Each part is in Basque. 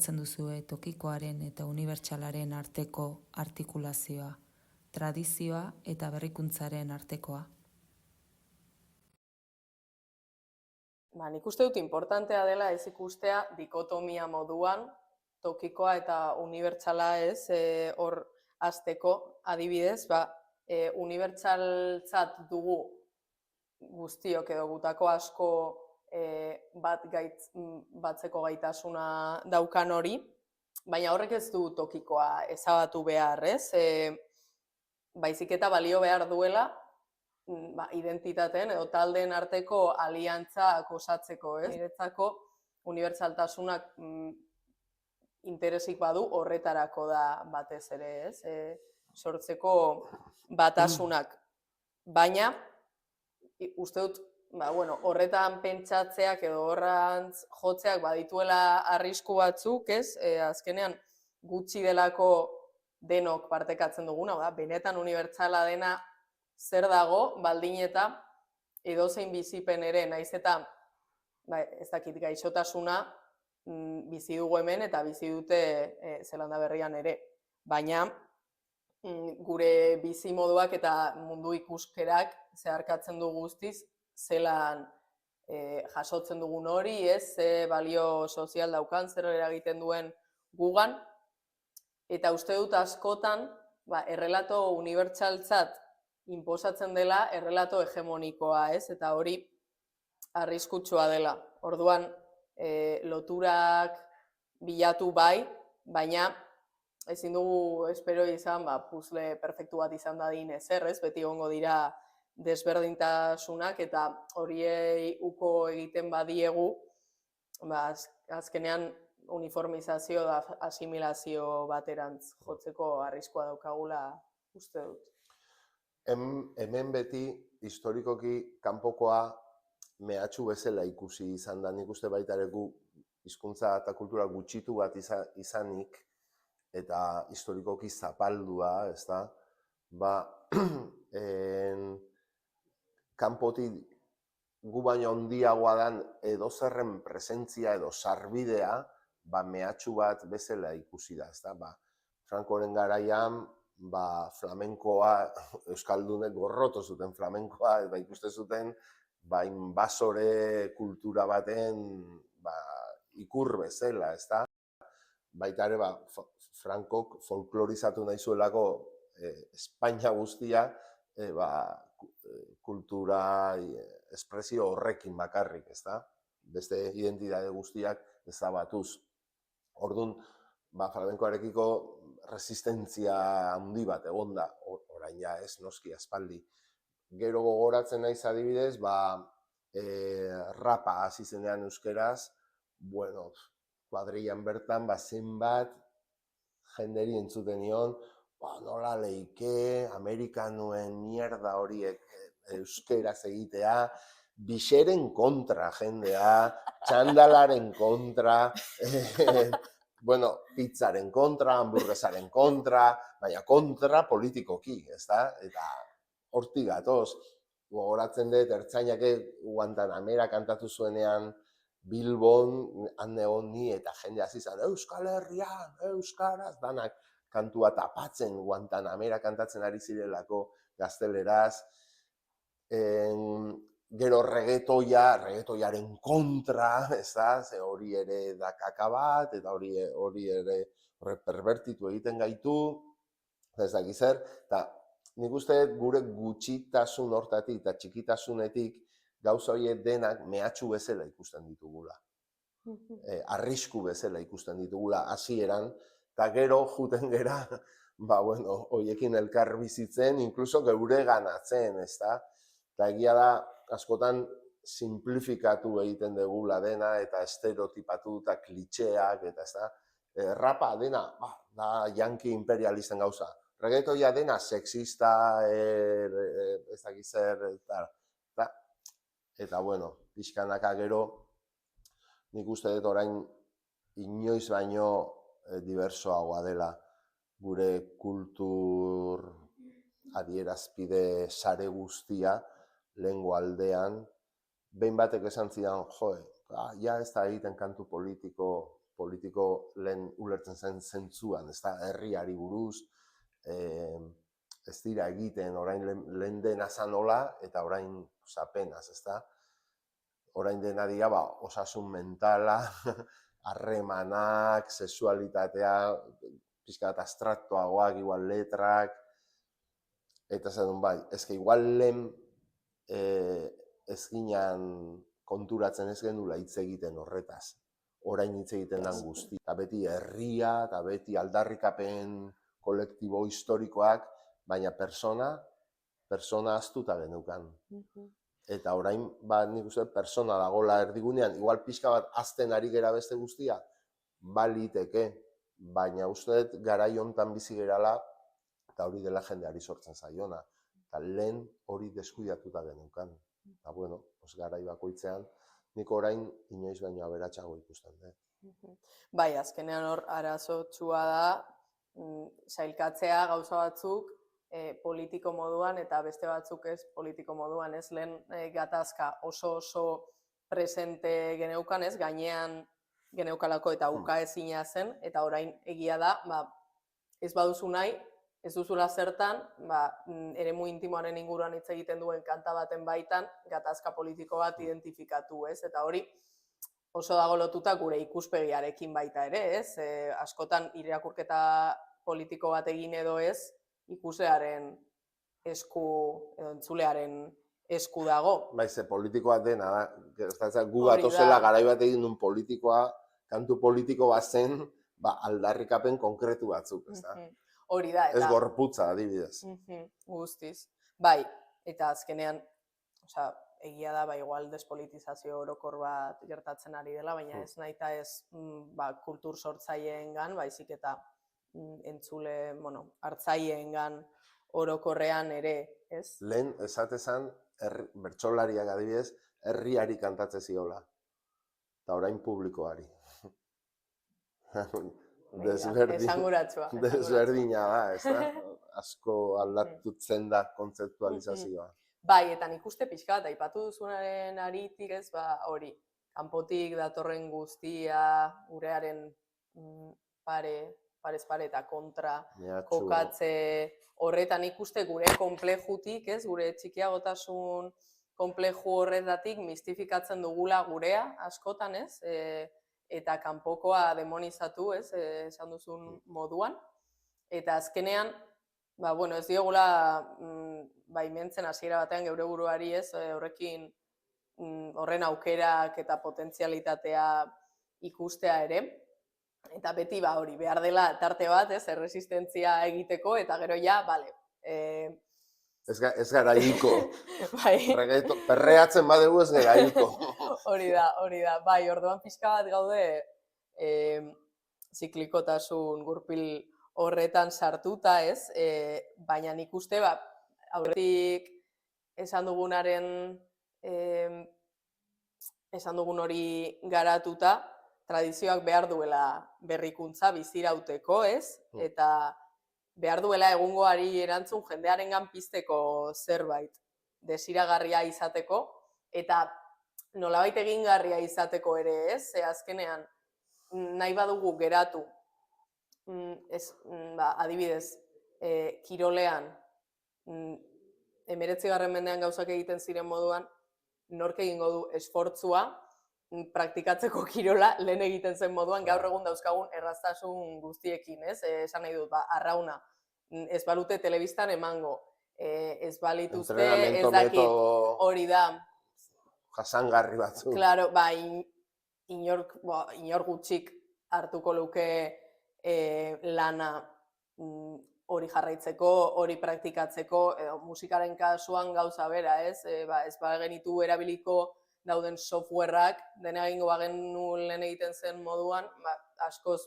ulertzen duzue tokikoaren eta unibertsalaren arteko artikulazioa, tradizioa eta berrikuntzaren artekoa? Nik uste dut importantea dela ez ikustea dikotomia moduan, tokikoa eta unibertsala ez, hor hasteko adibidez, unibertsaltzat dugu guztiok edo gutako asko batzeko gaitasuna daukan hori, baina horrek ez du tokikoa ezabatu behar, ez? Baizik eta balio behar duela identitateen edo taldeen arteko aliantzak osatzeko, ez? Niretzako unibertsaltasunak interesik badu horretarako da batez ere, ez? Sortzeko batasunak. Baina, uste dut, horretan pentsatzeak edo horrantz jotzeak badituela arrisku batzuk, ez? Azkenean, gutxi delako denok partekatzen duguna, benetan unibertsala dena zer dago, baldin eta edozein bizipen ere, naiz eta ez dakit gaixotasuna bizi dugu hemen eta bizi dute Zelanda Berrian ere. Baina gure bizimoduak eta mundu ikuskerak zeharkatzen du guztiz zelan jasotzen dugun hori, ez, ze balio sozial daukan, zer eragiten duen gugan. Eta uste dut askotan, errelato unibertsaltzat inposatzen dela errelato hegemonikoa, ez? Eta hori arriskutsua dela. Orduan, loturak bilatu bai, baina ezin dugu espero izan, puzzle perfektu bat izan dadin ezer, ez? Beti egongo dira desberdintasunak eta horiei uko egiten badiegu, azkenean uniformizazio da asimilazio baterantz jotzeko arriskua daukagula uste dut. Hemen beti historikoki kanpokoa mehatxu bezala ikusi izan da, nik uste baita ere gu hizkuntza eta kultura gutxitu bat izanik eta historikoki zapaldua, ezta? Kanpotik gu baino handiagoa dan edozerren presentzia edo sarbidea mehatxu bat bezala ikusi da, ezta? Frankoren garaian flamenkoa, euskaldunek gorroto zuten flamenkoa, ikuste zuten inbasore kultura baten ikur bezala, ezta? Baita ere, Frankok folklorizatu nahi zuelako Espainia guztia kultura espresio horrekin bakarrik, ezta? Beste identitate guztiak ezabatuz. Orduan, flamenkoarekiko resistentzia handi bat egon da, orain ja ez noski aspaldi. Gero gogoratzen naiz adibidez, rapa hasi zenean euskeraz, kuadrillan bertan zenbat jenderi entzuten nion, nola leike, amerikanuen mierda horiek euskeraz egitea, bixeren kontra jendea, txandalaren kontra, pizzaren kontra, hamburguesaren kontra, baina kontra politikoki, ezta? Eta hortik gatoz, gogoratzen dut, ertzainak Guantanamera kantatu zuenean Bilbon, han egon ni eta jende hasi zen, Euskal Herrian, Euskaraz, danak kantua tapatzen Guantanamera kantatzen ari zirelako gazteleraz. Gero reggaetoiaren kontra, ze hori ere da kaka bat, eta hori ere perbertitu egiten gaitu, ez dakit zer, eta nik uste gure gutxitasun hortatik eta txikitasunetik gauza horiek denak mehatxu bezala ikusten ditugula. Arrisku bezala ikusten ditugula hasieran, eta gero juten gera, horiekin elkar bizitzen, inkluso geure ganatzen, ezta? Eta egia da, askotan simplifikatu egiten dugula dena, eta estereotipatu eta klitxeak, eta ezta? Rapa dena, da yanki imperialisten gauza. Reggaetoia dena sexista, ez dakit zer, eta pixkanaka gero, nik uste dut orain inoiz baino diversoagoa dela gure kultur adierazpide sare guztia lehengo aldean, behin batek esan zidan, ja ez da egiten kantu politiko politiko lehen ulertzen zen zentzuan, ez da, herriari buruz, ez dira egiten, orain lehen dena zanola, eta orain apenas, ez da. Orain dena dira, osasun mentala, harremanak, sexualitatea, pixka bat abstraktuagoak, igual letrak, eta zen bai, ezke igual lehen ez ginean konturatzen ez genula hitz egiten horretaz. Orain hitz egiten den guzti. Eta beti herria, eta beti aldarrikapen kolektibo historikoak, baina persona ahaztuta geneukan. Eta orain, nik uste, persona dagoela erdigunean, igual pixka bat azten ari gera beste guztia, baliteke, baina uste garai hontan bizi gerala, eta hori dela jendeari sortzen zaiona. Eta lehen hori deskuidatuta geneukan. Eta bueno, garai bakoitzean, nik orain inoiz baino aberatsago ikusten dut. Bai, azkenean hor arazotsua da, sailkatzea gauza batzuk politiko moduan eta beste batzuk ez politiko moduan, ez lehen gatazka oso presente geneukan, ez gainean geneukalako eta uka ezina zen, eta orain egia da, ez baduzu nahi, ez duzula zertan, eremu intimoaren inguruan hitz egiten duen kanta baten baitan, gatazka politiko bat identifikatu, ez? Eta hori oso dago lotuta gure ikuspegiarekin baita ere, ez? Askotan irakurketa politiko bat egin edo ez, ikusearen esku, edo entzulearen esku dago. Baize, politikoa dena da, gu gatozela garai bat egin duen politikoa, kantu politiko bat zen, aldarrikapen konkretu batzuk, ez da? Hori da, eta... Ez gorputza, adibidez. Guztiz. Bai, eta azkenean, egia da, igual despolitizazio orokor bat gertatzen ari dela, baina ez nahita ez kultur sortzaileengan, baizik eta entzule, hartzaileengan orokorrean ere, ez? Lehen, esatezan, bertsolariak adibidez, herriari kantatze ziola. Eta orain publikoari. Desberdina da, ez da? Asko aldatutzen da kontzeptualizazioa. Bai, eta nik uste pixka bat, aipatu duzunaren aritik ez, hori, kanpotik datorren guztia, gurearen parez pare eta kontra kokatze horretan ikuste gure konplejutik, ez, gure txikiagotasun konpleju horretatik mistifikatzen dugula gurea askotan, ez, eta kanpokoa demonizatu, ez, esan duzun moduan. Eta azkenean, ez diogula baimentzen hasiera batean geure buruari, ez, horrekin horren aukerak eta potentzialitatea ikustea ere. Eta beti hori behar dela tarte bat, ez, erresistentzia egiteko, eta gero ja, Ez gara hilko. Perreatzen badegu ez gara hilko. Hori da. Bai, orduan pixka bat gaude ziklikotasun gurpil horretan sartuta, ez? Baina nik uste, aurretik esan dugun hori garatuta, tradizioak behar duela berrikuntza bizirauteko, ez? Eta behar duela egungoari erantzun jendearengan pizteko zerbait desiragarria izateko, eta nolabait egingarria izateko ere, ez? Azkenean, nahi badugu geratu, adibidez, kirolean, 19. mendean gauzak egiten ziren moduan, nork egingo du esfortzua, praktikatzeko kirola lehen egiten zen moduan, gaur egun dauzkagun erraztasun guztiekin, ez? Esan nahi dut, arrauna, ez balute telebistan emango, ez balituzte, ez dakit, hori da. Jasangarri batzu. Claro, inor gutxik hartuko luke lana hori jarraitzeko, hori praktikatzeko, edo musikaren kasuan gauza bera, ez? Ez genitu erabiliko dauden softwareak, dena egingo bagenu lehen egiten zen moduan, askoz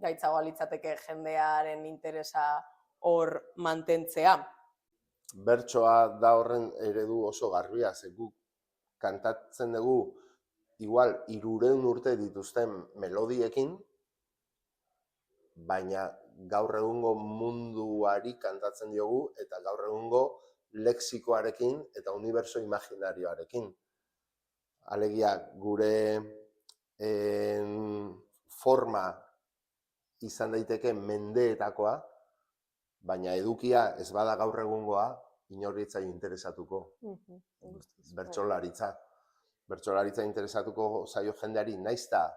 gaitzagoa litzateke jendearen interesa hor mantentzea. Bertsoa da horren eredu oso garbia, ze guk kantatzen dugu igual 300 urte dituzten melodiekin, baina gaur egungo munduari kantatzen diogu eta gaur egungo lexikoarekin eta uniberso imaginarioarekin. Alegia, gure forma izan daiteke mendeetakoa, baina edukia ez bada gaur egungoa, inori ez zaio interesatuko Guztiz, bai. bertsolaritza. Bertsolaritza interesatuko zaio jendeari, naizta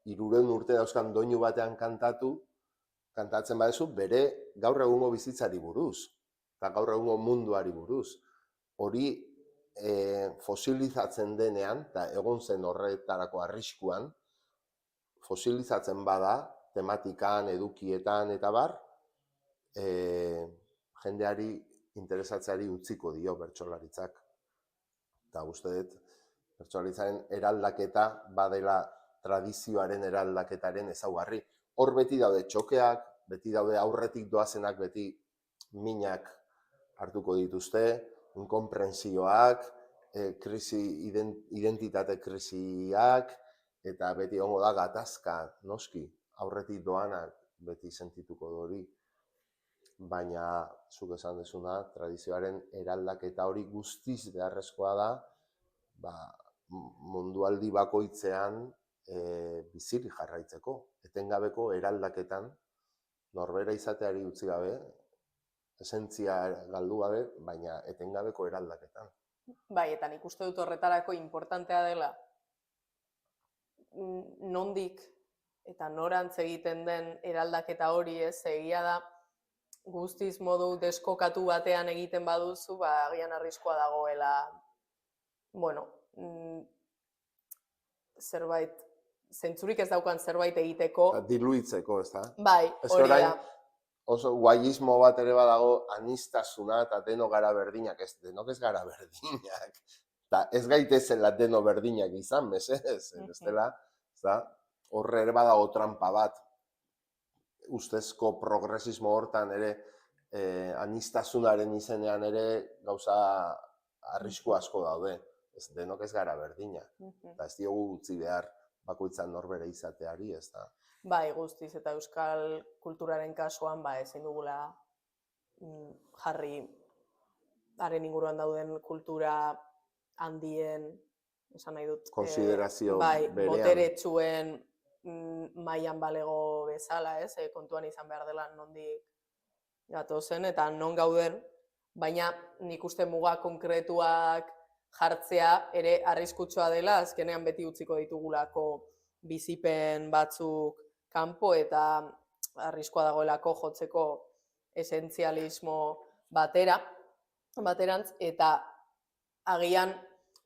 300 urte dauzkan doinu batean kantatzen badezu, bere gaur egungo bizitzari buruz, eta gaur egungo munduari buruz. Hori fosilizatzen denean, eta egon zen horretarako arriskuan, fosilizatzen bada, tematikan, edukietan, eta bar, jendeari interesatzeari utziko dio bertsolaritzak. Eta uste dut, bertsolaritzaren eraldaketa badela tradizioaren eraldaketaren ezaugarri. Hor beti daude txokeak, beti daude aurretik doazenak, beti minak hartuko dituzte, inkonprentsioak, identitate krisiak, eta beti egongo da gatazka, noski, aurretik doanak beti sentituko du hori. Baina, zuk esan dezuna, tradizioaren eraldaketa hori guztiz beharrezkoa da, mundualdi bakoitzean bizirik jarraitzeko. Etengabeko eraldaketan, norbera izateari utzi gabe, esentzia galdu gabe, baina etengabeko eraldaketan. Bai, eta nik uste dut horretarako importantea dela nondik eta norantz egiten den eraldaketa hori, ez, egia da guztiz modu deskokatu batean egiten baduzu, agian arriskua dagoela, bueno, zerbait, zentzurik ez daukan zerbait egiteko. Diluitzeko, ez da? Bai, hori da. Oso guaismo bat ere badago, anistasuna eta denok gara berdinak, denok ez gara berdinak. Eta ez gaitezela denok berdinak izan, mesedez, bestela, horre ere badago trampa bat. Ustezko progresismo hortan ere, anistasunaren izenean ere gauza arrisku asko daude. Denok ez gara berdinak. Eta ez diogu utzi behar bakoitzan norbere izateari, ez da. Bai, guztiz, eta euskal kulturaren kasuan, ezin dugula jarri haren inguruan dauden kultura handien, esan nahi dut, konsiderazio berean. boteretsuen mailan balego bezala, ez? Kontuan izan behar dela nondik gatozen eta non gauden, baina nik uste muga konkretuak jartzea ere arriskutsua dela, azkenean beti utziko ditugulako bizipen batzuk kanpo eta arriskua dagoelako jotzeko esentzialismo baterantz, eta agian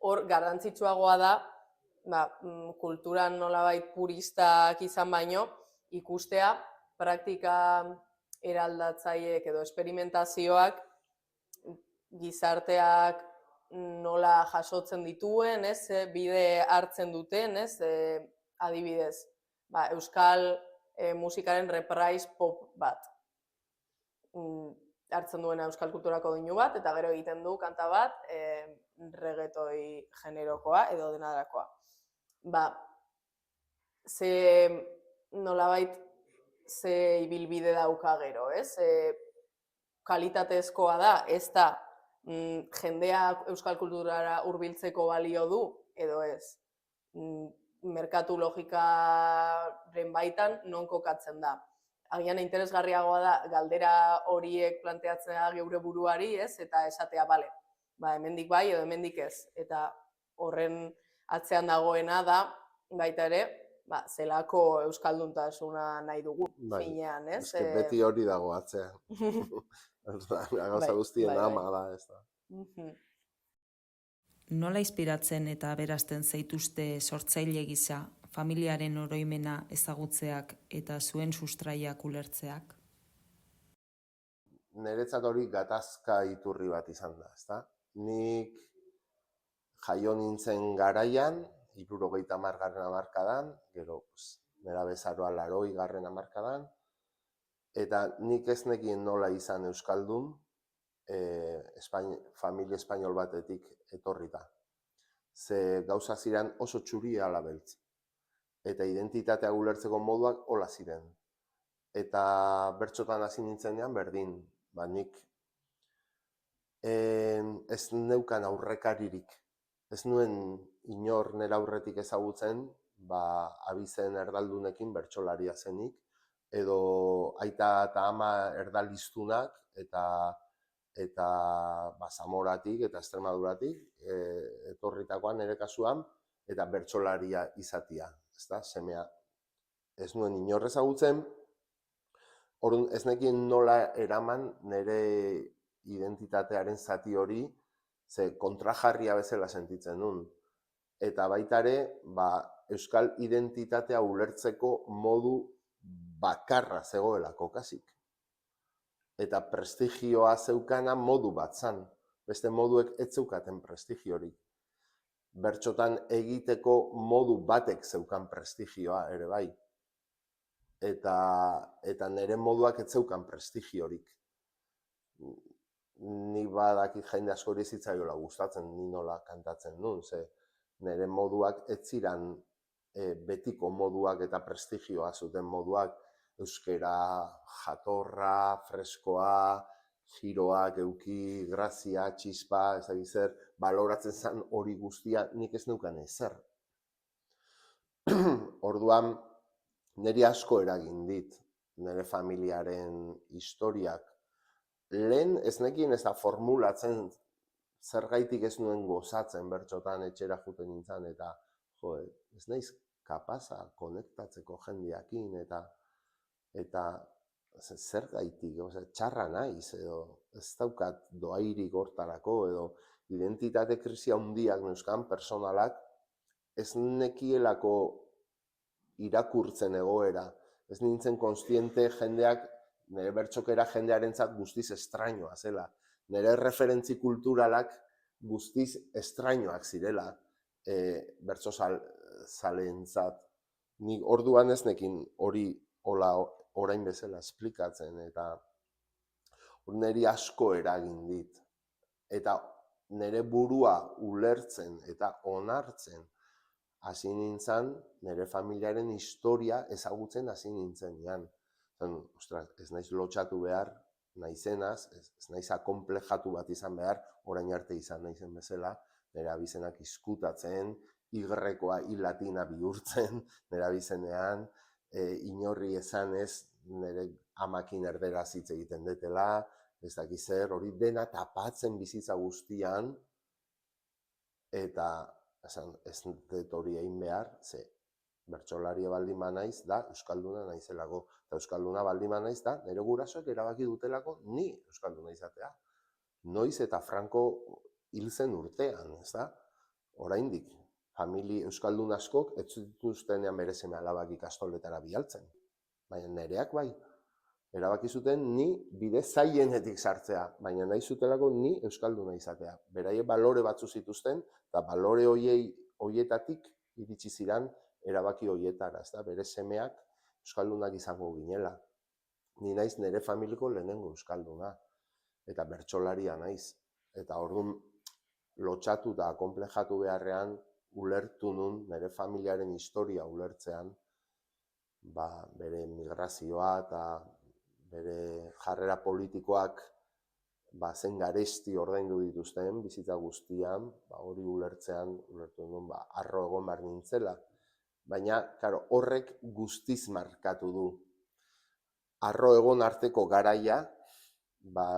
hor garrantzitsuagoa da, kulturan nolabait puristak izan baino, ikustea praktika eraldatzaileek edo esperimentazioak gizarteak nola jasotzen dituen, bide hartzen duten, adibidez, euskal musikaren reprise pop bat. Hartzen duena euskal kulturako doinu bat, eta gero egiten du kanta bat reggaetoi generokoa edo denadakoa. Nolabait ze ibilbide dauka gero, kalitatezkoa da, ez da jendea euskal kulturara hurbiltzeko balio du, edo ez. Merkatu logikaren baitan non kokatzen da. Agian interesgarriagoa da galdera horiek planteatzea geure buruari, eta esatea, bale, hemendik bai edo hemendik ez. Eta horren atzean dagoena da, baita ere, zelako euskalduntasuna nahi dugu finean, ez? Beti hori dago atzean. Gauza guztien ama da, ez da. Nola inspiratzen eta aberazten zaituzte sortzaile gisa, familiaren oroimena ezagutzeak eta zuen sustraiak ulertzeak? Niretzat hori gatazka iturri bat izan da, ezta? Nik jaio nintzen garaian, 70. hamarkadan, gero nerabezaroa 80. hamarkadan, eta nik ez nekien nola izan euskaldun, familia espainol batetik etorrita. Ze gauza ziren oso txuri ala beltz. Eta identitatea ulertzeko moduak hola ziren. Eta bertsotan hasi nintzenean berdin, nik ez neukan aurrekaririk. Ez nuen inor nera aurretik ezagutzen abizen erdaldunekin bertsolaria zenik, edo aita eta ama erdaliztunak eta Zamoratik eta Extremaduratik etorritakoan nire kasuan, eta bertsolaria izatia, ezta, semea. Ez nuen inor ezagutzen, orduan ez nekien nola eraman nire identitatearen zati hori, ze kontrajarria bezala sentitzen nuen. Eta baita ere, euskal identitatea ulertzeko modu bakarra zegoelako kasik. Eta prestigioa zeukana modu bat zan. Beste moduek ez zeukaten prestigiorik. Bertxotan egiteko modu batek zeukan prestigioa ere bai. Eta nire moduak ez zeukan prestigiorik. Ni badakit jende askori zitzaiola gustatzen, ni nola kantatzen nuen, ze nire moduak ez ziren betiko moduak eta prestigioa zuten moduak, euskera jatorra, freskoa, giroak, euki, grazia, txispa, ez zer, baloratzen zen hori guztia nik ez neukan ezer. Orduan, niri asko eragin dit, nire familiaren historiak. Lehen ez nekien ez da formulatzen zergaitik ez nuen gozatzen bertxotan etxera juten nintzen, eta ez naiz kapaza konektatzeko jendeakin, eta zergaitik, txarra naiz, edo ez daukat doairik hortarako, edo identitate krisia handiak neuzkan personalak, ez nekielako irakurtzen egoera, ez nintzen kontziente jendeak, nire bertxokera jendearentzat guztiz estrainoa zela, nire referentzi kulturalak guztiz estrainoak zirela bertso zaleentzat. Nik orduan ez nekin hori orain bezala esplikatzen, eta niri asko eragin dit. Eta nire burua ulertzen eta onartzen hasi nintzen, nire familiaren historia ezagutzen hasi nintzenean. Ostras, ez naiz lotxatu behar naizenaz, ez naiz akonplejatu bat izan behar, orain arte izan naizen bezala, nire abizenak izkutatzen, igrekoa latina bihurtzen, nire abizenean, inorri esanez, nire amakin erderaz hitz egiten detela, ez dakiz zer, hori dena tapatzen bizitza guztian, eta ez dut hori egin behar, ze bertsolaria baldin naiz da euskalduna naizelako, eta euskalduna baldin naiz da nire gurasoek erabaki dutelako ni euskalduna izatea. Noiz eta Franco hil zen urtean, ez da? Oraindik, famili euskaldun askok ez zituztenean bere seme alabak ikastoletara bidaltzen. Baina nireak bai, erabaki zuten ni bide zailenetik sartzea, baina nahi zutelako ni euskalduna izatea. Beraiek balore batzu zituzten, eta balore horietatik iritsi ziren erabaki horietara, ez da? Bere semeak euskaldunak izango ginela. Ni naiz nire familiko lehenengo euskalduna, eta bertsolaria naiz. Eta orduan lotxatu eta konplejatu beharrean ulertu nun, nire familiaren historia ulertzean, bere migrazioa eta bere jarrera politikoak zen garesti ordaindu dituzten bizitza guztian, hori ulertzean, ulertu nun, harro egon behar nintzela. Baina, horrek guztiz markatu du. Harro egon arteko garaia,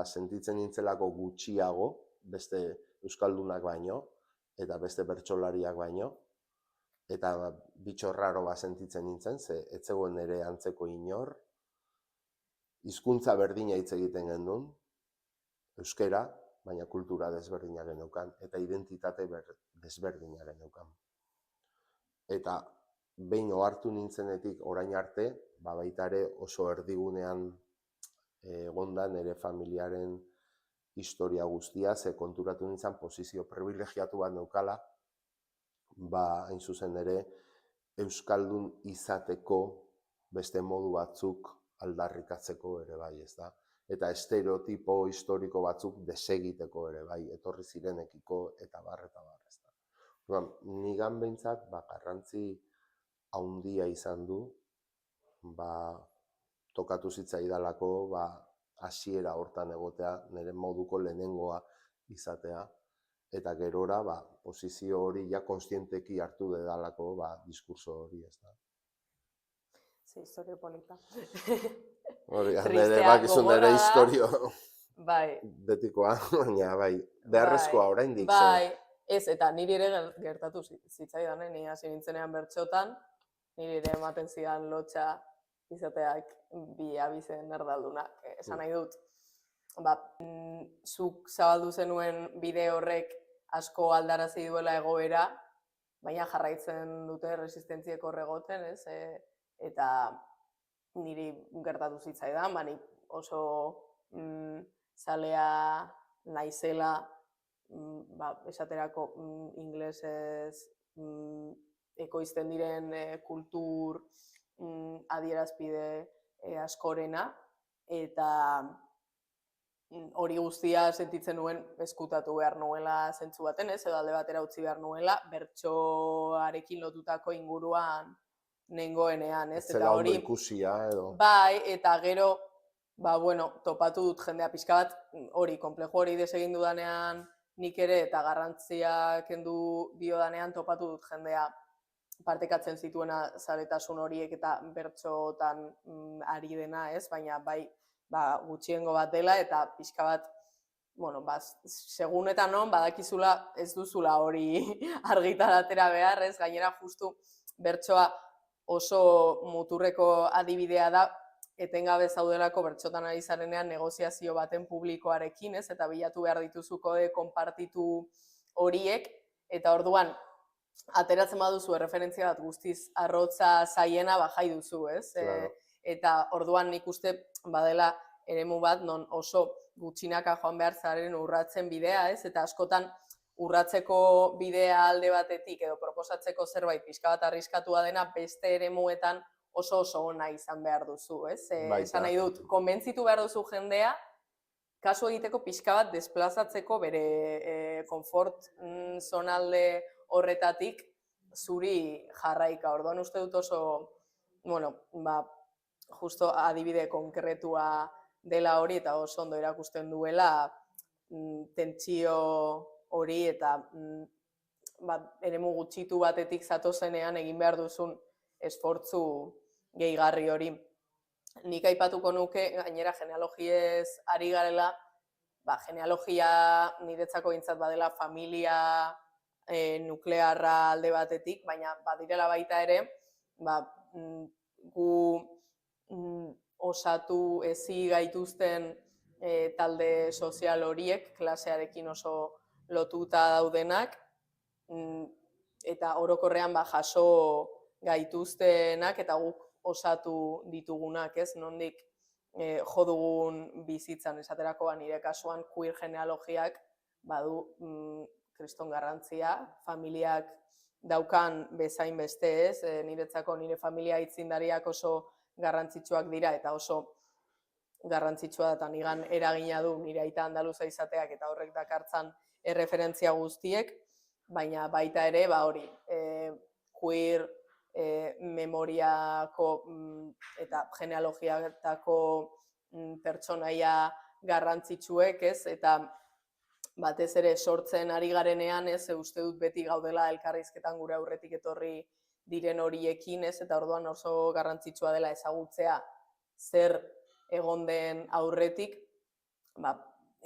sentitzen nintzelako gutxiago, beste euskaldunak baino, eta beste bertsolariak baino, eta bitxorraro sentitzen nintzen, ze ez zegoen ere antzeko inor, hizkuntza berdina hitz egiten genuen, euskera, baina kultura desberdina geneukan, eta identitate desberdina geneukan. Eta behin ohartu nintzenetik orain arte, baita ere oso erdigunean egonda nire familiaren historia guztia, ze konturatu nintzen posizio privilegiatu bat neukala, hain zuzen ere, euskaldun izateko beste modu batzuk aldarrikatzeko ere bai, ez da? Eta estereotipo historiko batzuk desegiteko ere bai, etorri zirenekiko eta bar, ez da? Nigan behintzat, garrantzi haundia izan du, tokatu zitzaidalako, hasiera hortan egotea, nire moduko lehenengoa izatea, eta gerora, posizio hori ja konstienteki hartu dedalako, diskurso hori, ez da. Sí, historia polita. Hori, nire Tristea, bakizun nire gogorra da. historio Bai, betikoa, baina beharrezkoa oraindik. bai, ez, eta niri ere gertatu zitzaidan, ni hasi nintzenean bertxotan, niri ere ematen zidan lotxa izateak bi abizen erdaldunak. Esan nahi dut, zuk zabaldu zenuen bide horrek asko aldarazi duela egoera, baina jarraitzen dute resistentzieko horregoten, ez? Eta niri gertatu zitzaidan, ni oso zalea naizela, esaterako inglesez ekoizten diren kultur adierazpide askorena, eta hori guztia sentitzen nuen eskutatu behar nuela zentzu baten, edo alde batera utzi behar nuela, bertsoarekin lotutako inguruan nengoenean, ez? Zela ondo ikusia, edo. Bai, eta gero, topatu dut jendea pixka bat, hori, konplejo hori desegin dudanean nik ere, eta garrantzia kendu diodanean topatu dut jendea partekatzen zituena zaletasun horiek eta bertsotan ari dena, ez? Baina bai, gutxiengo bat dela, eta pixka bat, segun eta non, badakizula ez duzula hori argitaratera behar, ez? Gainera justu bertsoa oso muturreko adibidea da, etengabe zaudelako bertsotan ari zarenean negoziazio baten publikoarekin, ez? Eta bilatu behar dituzuko konpartitu horiek, eta orduan, ateratzen baduzu erreferentzia bat guztiz arrotza zaiena jai duzu, ez? Claro. Eta orduan nik uste badela eremu bat non oso gutxinaka joan behar zaren urratzen bidea, ez? Eta askotan urratzeko bidea alde batetik edo proposatzeko zerbait pixka bat arriskatua dena beste eremuetan oso ona izan behar duzu, ez? Esan nahi dut, konbentzitu behar duzu jendea, kasu egiteko pixka bat desplazatzeko bere konfort zonalde horretatik zuri jarraika. Orduan uste dut oso, justo adibide konkretua dela hori eta oso ondo erakusten duela tentsio hori eta eremu gutxitu batetik zatozenean egin behar duzun esfortzu gehigarri hori. Nik aipatuko nuke, gainera genealogiez ari garela, genealogia niretzako gintzat badela familia nuklearra alde batetik, baina badirela baita ere, gu osatu ezi gaituzten talde sozial horiek, klasearekin oso lotuta daudenak, eta orokorrean jaso gaituztenak eta guk osatu ditugunak, ez? Nondik jo dugun bizitzan, esaterako nire kasuan queer genealogiak badu kriston garrantzia, familiak daukan bezain beste, ez? Niretzako nire familia aitzindariak oso garrantzitsuak dira eta oso garrantzitsua da eta nigan eragina du nire aita andaluza izateak eta horrek dakartzan erreferentzia guztiek, baina baita ere, hori, queer memoriako eta genealogiatako pertsonaia garrantzitsuek, ez? Eta batez ere sortzen ari garenean, ez? Uste dut beti gaudela elkarrizketan gure aurretik etorri diren horiekin, ez? Eta orduan oso garrantzitsua dela ezagutzea zer egon den aurretik,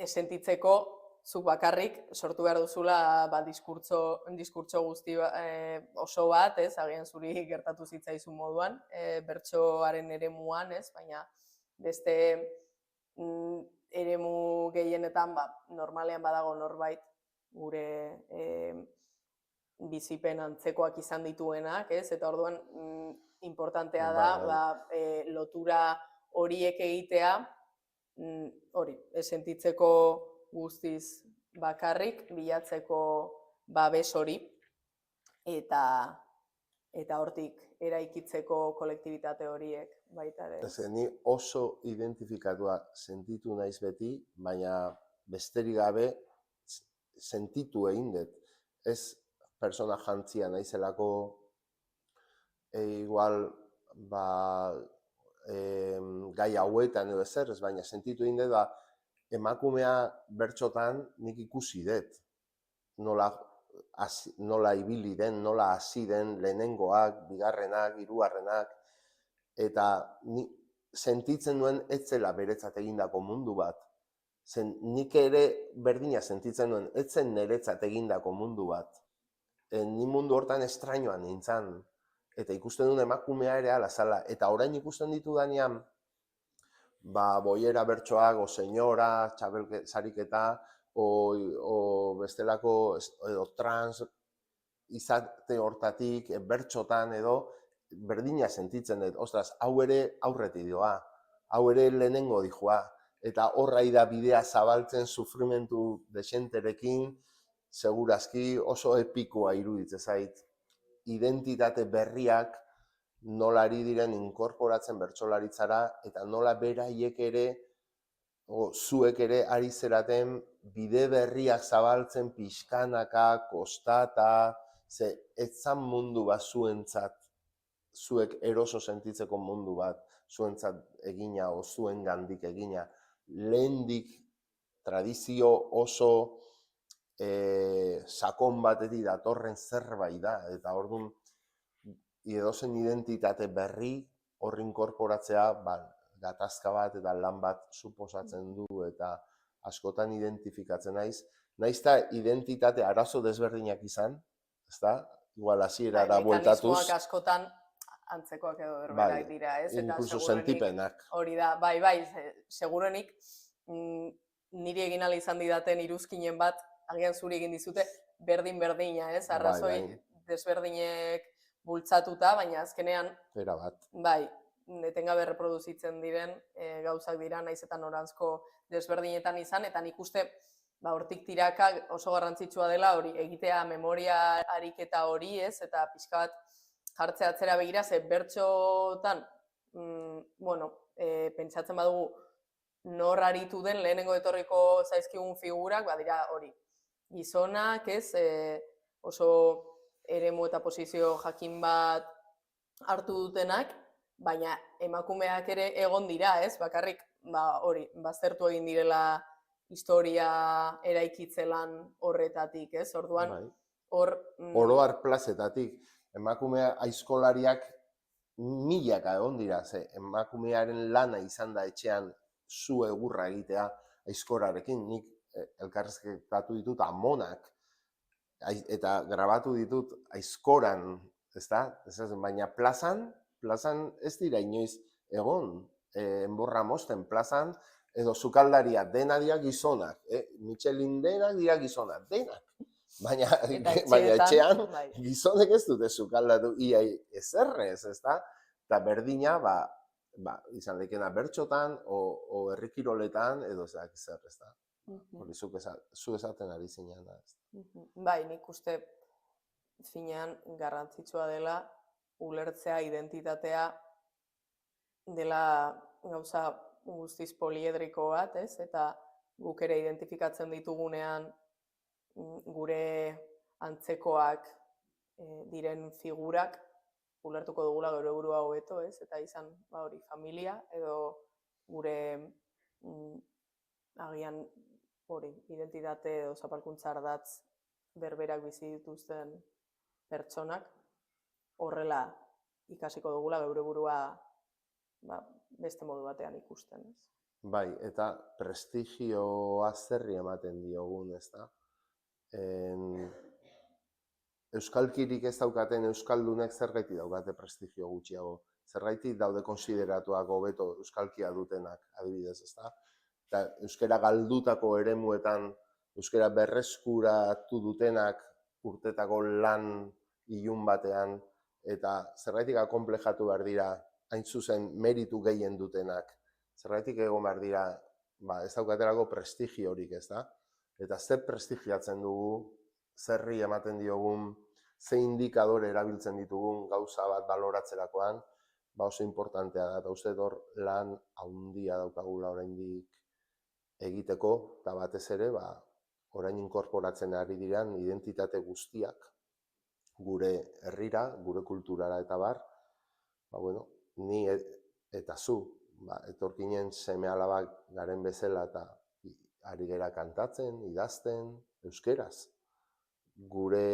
sentitzeko zuk bakarrik sortu behar duzula diskurtso guzti oso bat, ez? Agian zuri gertatu zitzaizun moduan, bertsoaren eremuan, ez? Baina beste eremu gehienetan, normalean badago norbait gure bizipen antzekoak izan dituenak, ez? Eta orduan importantea da lotura horiek egitea, hori, sentitzeko guztiz bakarrik, bilatzeko babes hori, eta hortik eraikitzeko kolektibitate horiek baita ere. Ni oso identifikatua sentitu naiz beti, baina besterik gabe sentitu egin dut. Ez persona jantzia naizelako igual gai hauetan edo ezer, ez baina sentitu egin dut emakumea bertsotan nik ikusi dut. nola ibili den, nola hasi den lehenengoak, bigarrenak, hirugarrenak, eta ni sentitzen nuen ez zela beretzat egindako mundu bat. Nik ere berdina sentitzen nuen, ez zen niretzat egindako mundu bat. Ni mundu hortan estrainoa nintzen, eta ikusten duen emakumea ere ala zala, eta orain ikusten ditudanean, boiera bertsoak, o senyora, sariketa, o bestelako, edo trans, izate hortatik, bertxotan edo, berdina sentitzen dut, ostras, hau ere aurretik doa, hau ere lehenengo dijoa, eta horra da bidea zabaltzen sufrimentu desenterekin, segurazki oso epikoa iruditzen zait. Identitate berriak nola ari diren inkorporatzen bertsolaritzara, eta nola beraiek ere, zuek ere ari zeraten bide berriak zabaltzen pixkanaka, kostata, ze etzan mundu bat zuentzat, zuek eroso sentitzeko mundu bat, zuentzat egina o zuen gandik egina. Lehendik tradizio oso sakon batetik datorren zerbait da, eta orduan edozen identitate berri horri inkorporatzea, gatazka bat eta lan bat suposatzen du, eta askotan identifikatzen naiz eta identitate arazo desberdinak izan, ezta? Igual hasierara bueltatuz. Mekanismoak askotan antzekoak edo berberak dira, ez? Inkluso sentipenak. Hori da, bai, segurenik niri egin ahal izan didaten iruzkinen bat, agian zuri egin dizute, berdin-berdina, ez? Arrazoi desberdinek bultzatuta, baina azkenean, bai, etengabe reproduzitzen diren gauzak dira, naiz eta noranzko desberdinetan izan, eta nik uste hortik tiraka oso garrantzitsua dela hori egitea memoria ariketa hori, ez? Eta pixka bat jartzea atzera begira, ze bertxotan, pentsatzen badugu nor aritu den lehenengo etorriko zaizkigun figurak, badira hori, gizonak, ez? Oso eremu eta posizio jakin bat hartu dutenak, baina emakumeak ere egon dira, ez? Bakarrik, hori, baztertu egin direla historia eraikitzelan horretatik, ez? Orduan, Oro har plazetatik, emakumea aizkolariak milaka egon dira, ze emakumearen lana izan da etxean zu egurra egitea aizkorarekin, nik elkarrizketatu ditut amonak, eta grabatu ditut aizkoran, ezta? Baina plazan ez dira inoiz egon, enborra mosten plazan, edo sukaldaria dena dira gizonak, Michelin denak dira gizonak, denak. Baina etxean gizonek ez dute sukaldatu ia ezerrez, ezta? Eta berdina, izan daikena bertxotan, o herrikiroletan, edo zer, ezta? Hori zu esaten ari zinean da, ezta? Bai, nik uste finean garrantzitsua dela ulertzea identitatea dela gauza guztiz poliedriko bat, ez? Eta guk ere identifikatzen ditugunean gure antzekoak diren figurak ulertuko dugula gure burua hobeto, ez? Eta izan hori familia edo gure agian hori identitate edo zapalkuntza ardatz berberak bizi dituzten pertsonak horrela ikasiko dugula gure burua beste modu batean ikusten, ez? Bai, eta prestigioa zerri ematen diogun, ezta? Euskalkirik ez daukaten euskaldunek zergaiti daukate prestigio gutxiago. Zergaiti daude konsideratuak hobeto euskalkia dutenak, adibidez, ezta? Eta euskara galdutako eremuetan, euskara berreskuratu dutenak urtetako lan ilun batean, eta zergaitik akonplejatu behar dira, hain zuzen meritu gehien dutenak. Zergaitik egon behar dira, ez daukaterako prestigiorik, ez da? Eta zer prestigiatzen dugu, zerri ematen diogun, ze indikadore erabiltzen ditugun gauza bat baloratzerakoan, oso importantea da, eta uste hor lan handia daukagula oraindik egiteko, eta batez ere, orain inkorporatzen ari diran identitate guztiak, gure herrira, gure kulturara eta bar, ni eta zu, etorkinen seme-alabak garen bezala eta ari gera kantatzen, idazten, euskeraz. gure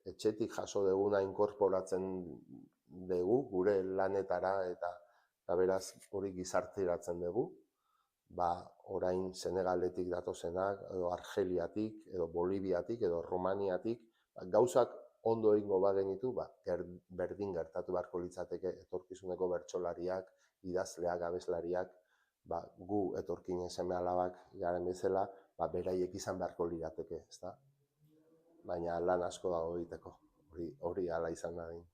etxetik jaso duguna inkorporatzen dugu, gure lanetara eta beraz hori gizarteratzen dugu, orain Senegaletik datozenak, edo Argeliatik, edo Boliviatik, edo Romaniatik, gauzak ondo egingo bagenitu, berdin gertatu beharko litzateke etorkizuneko bertsolariak, idazleak, abeslariak, gu etorkinen seme-alabak garen bezala, beraiek izan beharko lirateke, ezta? Baina lan asko dago egiteko, hori hala izan dadin.